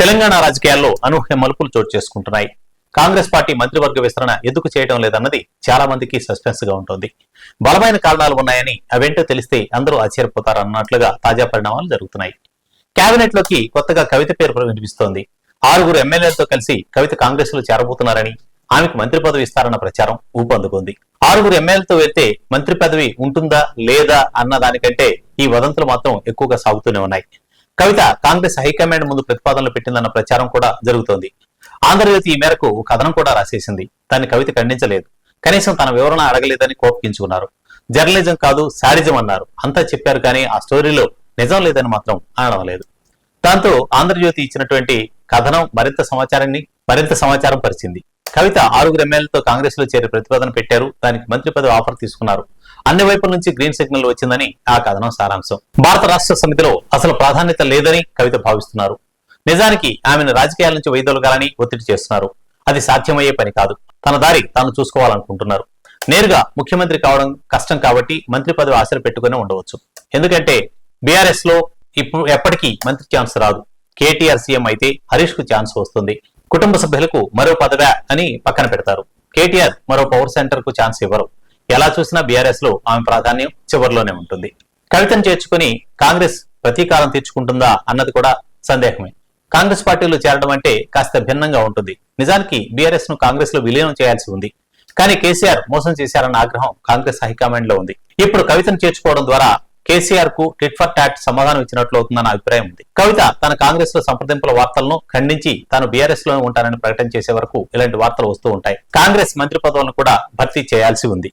తెలంగాణ రాజకీయాల్లో అనూహ్య మలుపులు చోటు చేసుకుంటున్నాయి. కాంగ్రెస్ పార్టీ మంత్రివర్గ విస్తరణ ఎందుకు చేయడం లేదన్నది చాలా మందికి సస్పెన్స్ గా ఉంటుంది. బలమైన కారణాలు ఉన్నాయని అవేంటో తెలిస్తే అందరూ ఆశ్చర్యపోతారన్నట్లుగా తాజా పరిణామాలు జరుగుతున్నాయి. కేబినెట్ లోకి కొత్తగా కవిత పేరు వినిపిస్తోంది. 6 ఎమ్మెల్యేలతో కలిసి కవిత కాంగ్రెస్ లో చేరబోతున్నారని, ఆమెకు మంత్రి పదవి ఇస్తారన్న ప్రచారం ఊపందుకుంది. 6 ఎమ్మెల్యేలతో వెళ్తే మంత్రి పదవి ఉంటుందా లేదా అన్న దానికంటే ఈ వదంతులు మాత్రం ఎక్కువగా సాగుతూనే ఉన్నాయి. కవిత కాంగ్రెస్ హైకమాండ్ ముందు ప్రతిపాదనలు పెట్టిందన్న ప్రచారం కూడా జరుగుతోంది. ఆంధ్రజ్యోతి ఈ మేరకు కథనం కూడా రాసేసింది. దాన్ని కవిత ఖండించలేదు. కనీసం తన వివరణ అడగలేదని కోపగించుకున్నారు. జర్నలిజం కాదు శాడిజం అన్నారు. అంతా చెప్పారు కానీ ఆ స్టోరీలో నిజం లేదని మాత్రం అనడం లేదు. దాంతో ఆంధ్రజ్యోతి ఇచ్చినటువంటి కథనం మరింత సమాచారం పరిచింది. కవిత 6 ఎమ్మెల్యేలతో కాంగ్రెస్ లో చేరి ప్రతిపాదన పెట్టారు. దానికి మంత్రి పదవి ఆఫర్ తీసుకున్నారు. అన్ని వైపుల నుంచి గ్రీన్ సిగ్నల్ వచ్చిందని ఆ కథనం సారాంశం. భారత రాష్ట్ర సమితిలో అసలు ప్రాధాన్యత లేదని కవిత భావిస్తున్నారు. నిజానికి ఆమెను రాజకీయాల నుంచి వైదొలగాలని ఒత్తిడి చేస్తున్నారు. అది సాధ్యమయ్యే పని కాదు. తన దారి తాను చూసుకోవాలనుకుంటున్నారు. నేరుగా ముఖ్యమంత్రి కావడం కష్టం కాబట్టి మంత్రి పదవి ఆశలు పెట్టుకునే ఉండవచ్చు. ఎందుకంటే బీఆర్ఎస్ లో ఇప్పుడు ఎప్పటికీ మంత్రి ఛాన్స్ రాదు. కేటీఆర్ సీఎం అయితే హరీష్ కు ఛాన్స్ వస్తుంది. కుటుంబ సభ్యులకు మరో పదవి అని పక్కన పెడతారు. కేటీఆర్ మరో పవర్ సెంటర్ కు ఛాన్స్ ఇవ్వరు. ఎలా చూసినా బీఆర్ఎస్ లో ఆమె ప్రాధాన్యం చివరిలోనే ఉంటుంది. కవితను చేర్చుకుని కాంగ్రెస్ ప్రతీకారం తీర్చుకుంటుందా అన్నది కూడా సందేహమే. కాంగ్రెస్ పార్టీలో చేరడం అంటే కాస్త భిన్నంగా ఉంటుంది. నిజానికి బీఆర్ఎస్ ను కాంగ్రెస్ లో విలీనం చేయాల్సి ఉంది. కానీ కేసీఆర్ మోసం చేశారన్న ఆగ్రహం కాంగ్రెస్ హైకమాండ్ లో ఉంది. ఇప్పుడు కవితను చేర్చుకోవడం ద్వారా కేసీఆర్ కు టిట్ ఫర్ టాట్ సమాధానం ఇచ్చినట్లు అవుతుందన్న అభిప్రాయం ఉంది. కవిత తన కాంగ్రెస్ లో సంప్రదింపుల వార్తలను ఖండించి తాను బీఆర్ఎస్ లోనే ఉంటానని ప్రకటన చేసే వరకు ఇలాంటి వార్తలు వస్తూ ఉంటాయి. కాంగ్రెస్ మంత్రి పదవులను కూడా భర్తీ చేయాల్సి ఉంది.